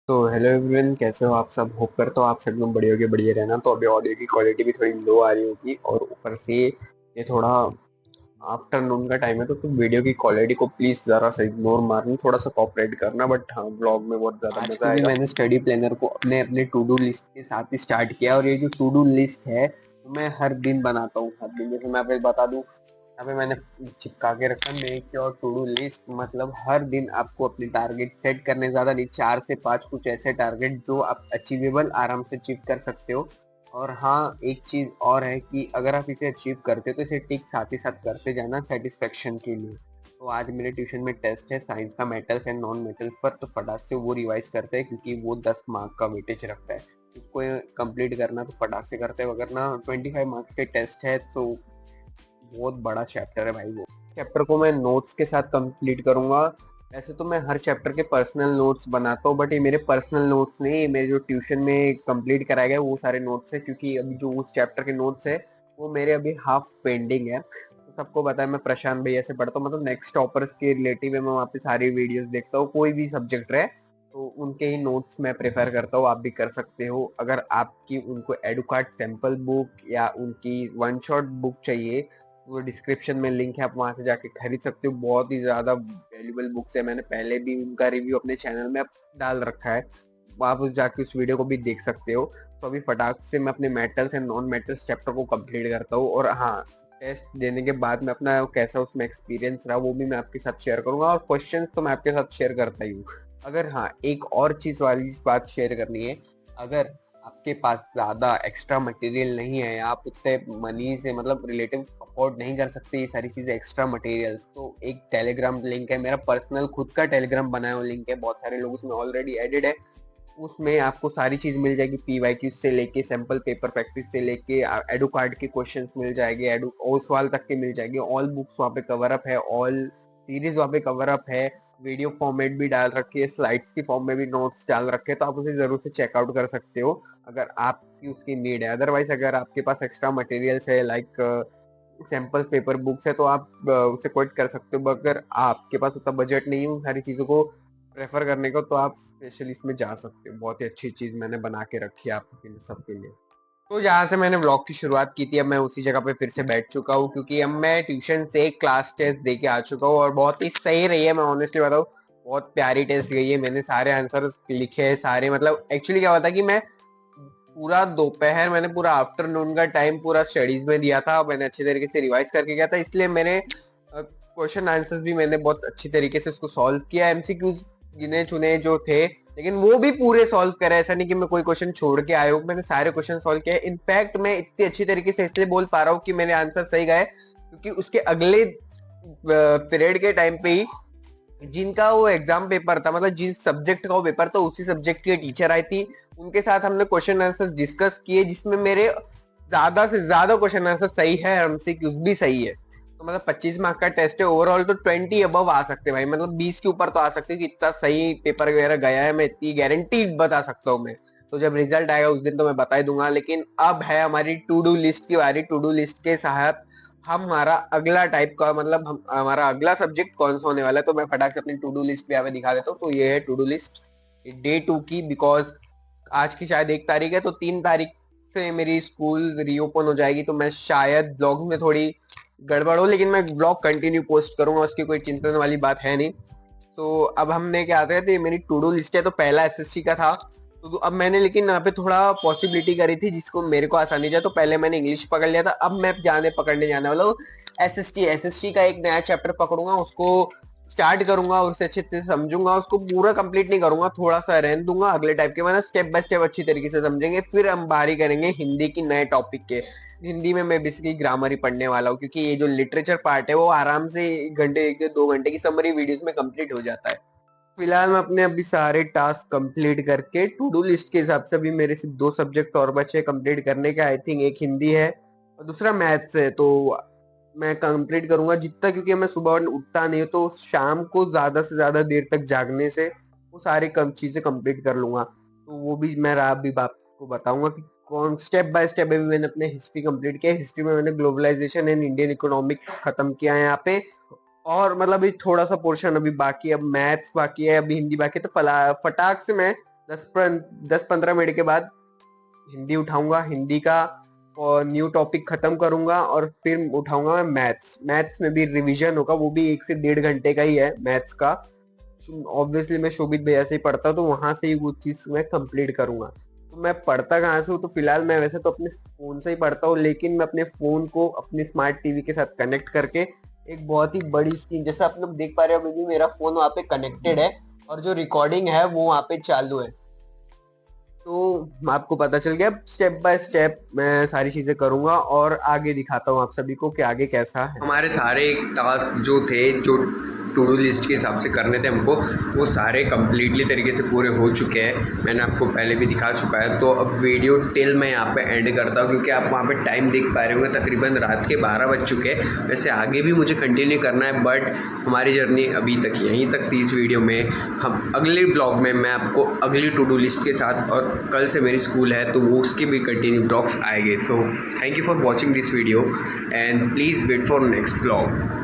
तो hello everyone, कैसे हो आप सब। होप करता हूँ आप सब लोग बढ़िया होगे, बढ़िया रहना। तो अभी ऑडियो की क्वालिटी भी थोड़ी लो आ रही होगी और ऊपर से ये थोड़ा आफ्टरनून का टाइम है, तो वीडियो की क्वालिटी को प्लीज जरा सा इग्नोर मारना, थोड़ा सा कोऑपरेट करना। बट हाँ, व्लॉग में बहुत ज्यादा आज मजा को भी आएगा। मैंने स्टडी प्लानर को अपने अपने टू डू लिस्ट के साथ ही स्टार्ट किया, और ये जो टू डू लिस्ट है तो मैं हर दिन बनाता हूँ। हर दिन जैसे मैं आपको बता दूं, यहाँ पे मैंने चिपका के रखा make your to do list. मतलब हर दिन आपको अपने टारगेट सेट करने, ज्यादा नहीं, 4 से 5 कुछ ऐसे टारगेट जो आप अचीवेबल आराम से अचीव कर सकते हो। और हाँ, एक चीज और है कि अगर आप इसे अचीव करते हो तो इसे टिक साथ ही साथ करते जाना सेटिस्फेक्शन के लिए। तो आज मेरे ट्यूशन में टेस्ट है साइंस का, मेटल्स एंड नॉन मेटल्स पर, तो फटाक से वो रिवाइज करते हैं क्योंकि वो 10 मार्क का वेटेज रखता है। उसको कंप्लीट करना तो फटाक से करते हैं, अगर ना 25 मार्क्स के टेस्ट है तो बहुत बड़ा चैप्टर है भाई। वो चैप्टर को मैं नोट्स के साथ कंप्लीट करूंगा। ऐसे तो मैं हर चैप्टर के पर्सनल नोट्स बनाता हूँ, बट ये मेरे पर्सनल नोट्स नहीं, ये मेरे जो ट्यूशन में कंप्लीट कराया गया वो सारे नोट्स है। क्योंकि अभी जो उस चैप्टर के नोट्स है वो मेरे अभी हाफ पेंडिंग है। तो सबको पता है मैं प्रशांत भैया से पढ़ता हूँ, मतलब नेक्स्ट टॉपर्स के रिलेटिव है। मैं वहाँ पे सारी वीडियोस देखता हूँ, कोई भी सब्जेक्ट रहे तो उनके ही नोट्स मैं प्रेफर करता हूँ। आप भी कर सकते हो। अगर आपकी उनको एडुकार्ड सैंपल बुक या उनकी वन शॉट बुक चाहिए, वो डिस्क्रिप्शन में लिंक है, आप वहां से जाके खरीद सकते हो। बहुत ही ज्यादा वैल्यूबल बुक्स है, मैंने पहले भी उनका रिव्यू अपने चैनल में डाल रखा है, आप उस जाके उस वीडियो को भी देख सकते हो। तो अभी फटाक से मैं अपने metals and non metals chapter को कंप्लीट करता हूँ। और हाँ, टेस्ट देने के बाद में अपना कैसा उसमें एक्सपीरियंस रहा वो भी मैं आपके साथ शेयर करूंगा, और क्वेश्चंस तो मैं आपके साथ शेयर करता ही हूँ। अगर हाँ, एक और चीज वाली बात शेयर करनी है, अगर आपके पास ज्यादा एक्स्ट्रा मटेरियल नहीं है या आप उतने मनी से मतलब रिलेटिव अफोर्ड नहीं कर सकते ये सारी चीजें एक्स्ट्रा मटेरियल्स, तो एक टेलीग्राम लिंक है मेरा पर्सनल खुद का, टेलीग्राम बनाया हुआ लिंक है, बहुत सारे लोग उसमें ऑलरेडी एडेड है। उसमें आपको सारी चीज मिल जाएगी, पीवाईक्यू से लेके सैंपल पेपर प्रैक्टिस से लेके एडु कार्ड के क्वेश्चंस मिल जाएंगे, एडु ओसवाल तक के मिल जाएंगे। ऑल बुक्स वहाँ पे कवर अप है, ऑल सीरीज वहाँ पे कवर अप है। वीडियो फॉर्मेट भी डाल रखी है, स्लाइड्स की फॉर्म में भी नोट्स डाल रखे हैं, तो आप उसे जरूर से चेकआउट कर सकते हो अगर आपकी उसकी नीड है। अदरवाइज अगर आपके पास एक्स्ट्रा मटेरियल्स है लाइक सैंपल पेपर बुक्स है तो आप उसे क्विट कर सकते हो। अगर आपके पास उतना बजट नहीं है उन सारी चीजों को प्रेफर करने को, तो आप स्पेशली इसमें जा सकते हो। बहुत ही अच्छी चीज मैंने बना के रखी है आपके सबके लिए। तो जहाँ से मैंने व्लॉग की शुरुआत की थी, अब मैं उसी जगह पे फिर से बैठ चुका हूँ, क्योंकि अब मैं ट्यूशन से क्लास टेस्ट दे के आ चुका हूँ और बहुत ही सही रही है। मैं ऑनेस्टली बताऊँ, बहुत प्यारी टेस्ट गई है। मैंने सारे आंसर लिखे हैं सारे, मतलब एक्चुअली क्या होता है कि मैं पूरा दोपहर, मैंने पूरा आफ्टरनून का टाइम पूरा स्टडीज में दिया था। मैंने अच्छे तरीके से रिवाइज करके गया था, इसलिए मैंने क्वेश्चन आंसर्स भी मैंने बहुत अच्छी तरीके से उसको सॉल्व किया। एमसीक्यूज गिने चुने जो थे, लेकिन वो भी पूरे सॉल्व करे, ऐसा नहीं कि मैं कोई क्वेश्चन छोड़ के आया हूँ। मैंने सारे क्वेश्चन सॉल्व किए। इनफैक्ट मैं इतनी अच्छी तरीके से इसलिए बोल पा रहा हूँ कि मेरे आंसर सही गए क्योंकि उसके अगले पीरियड के टाइम पे ही जिनका वो एग्जाम पेपर था, मतलब जिस सब्जेक्ट का वो पेपर था उसी सब्जेक्ट की टीचर आई थी, उनके साथ हमने क्वेश्चन आंसर डिस्कस किए, जिसमें मेरे ज्यादा से ज्यादा क्वेश्चन आंसर सही है, एमसीक्यूज भी सही है। तो मतलब 25 मार्क का टेस्ट है, ओवरऑल तो 20 अबव आ सकते हैं भाई, मतलब 20 के ऊपर तो आ सकते हैं कि इतना सही पेपर वगैरह गया है, मैं इतनी गारंटी बता सकता हूँ मैं। तो जब रिजल्ट आएगा उस दिन तो मैं बता ही दूंगा। लेकिन अब है हमारी टू डू लिस्ट की बारी। टू डू लिस्ट के साथ हमारा अगला टाइप का, मतलब हम हमारा अगला सब्जेक्ट कौन सा होने वाला है, तो मैं फटाक से अपनी टू डू लिस्ट पे यहाँ पे दिखा देता हूँ। तो ये है टू डू लिस्ट डे 2 की, बिकॉज आज की शायद 1 तारीख है, तो 3 तारीख से मेरी स्कूल रीओपन हो जाएगी, तो मैं शायद ब्लॉग में थोड़ी गड़बड़ हो, लेकिन मैं ब्लॉग कंटिन्यू पोस्ट करूंगा, उसकी कोई चिंतन वाली बात है नहीं। तो अब हमने क्या आता है, तो ये मेरी टू डू लिस्ट है। तो पहला एसएससी का था, तो अब मैंने लेकिन यहाँ पे थोड़ा पॉसिबिलिटी करी थी जिसको मेरे को आसानी जाए, तो पहले मैंने इंग्लिश पकड़ लिया था, अब मैं पकड़ने जाने वाला हूँ एसएसटी। एसएसटी का एक नया चैप्टर पकड़ूंगा, उसको स्टार्ट करूंगा और उसे अच्छे से समझूंगा। उसको पूरा कंप्लीट नहीं करूंगा, थोड़ा सा रहने दूंगा, अगले टाइप के मैंने स्टेप बाय स्टेप अच्छी तरीके से समझेंगे। फिर हम बारी करेंगे हिंदी की नए टॉपिक के। हिंदी में मैं बेसिकली ग्रामर ही पढ़ने वाला हूँ, क्योंकि ये जो लिटरेचर पार्ट है वो आराम से 1 घंटे 1 से 2 घंटे की समरी वीडियोस में कंप्लीट हो जाता है। फिलहाल मैं अपने अभी सारे टास्क कंप्लीट करके टू डू लिस्ट के हिसाब से, अभी मेरे सिर्फ 2 सब्जेक्ट और बचे कंप्लीट करने के। आई थिंक एक हिंदी है और दूसरा मैथ्स है, तो मैं कंप्लीट करूंगा जितना, क्योंकि मैं सुबह उठता नहीं हूं, तो शाम को ज्यादा से ज्यादा देर तक जागने से वो सारी कम चीजें कंप्लीट कर लूंगा। तो वो भी मैं अभी आपको बताऊंगा कि कौन स्टेप बाय स्टेप। अभी मैंने अपने हिस्ट्री कंप्लीट किया, हिस्ट्री में मैंने ग्लोबलाइजेशन एंड इंडियन इकोनॉमिक खत्म किया है यहाँ पे। और मतलब अभी थोड़ा सा पोर्शन अभी बाकी है, अब मैथ्स बाकी है, अभी हिंदी बाकी है, तो फटाक से मैं 10-15 मिनट के बाद हिंदी उठाऊंगा, हिंदी का और न्यू टॉपिक खत्म करूंगा और फिर उठाऊंगा मैं मैथ्स में भी रिवीजन होगा, वो भी 1 से 1.5 घंटे का ही है मैथ्स का। ऑब्वियसली मैं शोभित भैया से ही पढ़ता हूँ तो वहां से ही वो चीज मैं कंप्लीट करूंगा। तो मैं पढ़ता कहाँ से हूँ, तो फिलहाल मैं वैसे तो अपने फोन से ही पढ़ता हूँ, लेकिन मैं अपने फोन को अपने स्मार्ट टीवी के साथ कनेक्ट करके एक बहुत ही बड़ी स्क्रीन, जैसे आप लोग देख पा रहे हो अभी भी मेरा फोन वहाँ पे कनेक्टेड है और जो रिकॉर्डिंग है वो वहाँ पे चालू है। तो आपको पता चल गया, स्टेप बाय स्टेप मैं सारी चीजें करूंगा और आगे दिखाता हूँ आप सभी को कि आगे कैसा है। हमारे सारे टास्क जो थे, जो टू डू लिस्ट के हिसाब से करने थे हमको, वो सारे कम्प्लीटली तरीके से पूरे हो चुके हैं। मैंने आपको पहले भी दिखा चुका है। तो अब वीडियो टिल मैं यहाँ पे एंड करता हूँ, क्योंकि आप वहाँ पे टाइम देख पा रहे होंगे तकरीबन रात के 12 बज चुके हैं। वैसे आगे भी मुझे कंटिन्यू करना है, बट हमारी जर्नी अभी तक यहीं तक थी इस वीडियो में। हम अगले ब्लॉग में मैं आपको अगली टू डू लिस्ट के साथ, और कल से मेरी स्कूल है तो वो उसके भी कंटिन्यू ब्लॉग्स आएंगे। So thank you for watching this video and please wait for next blog.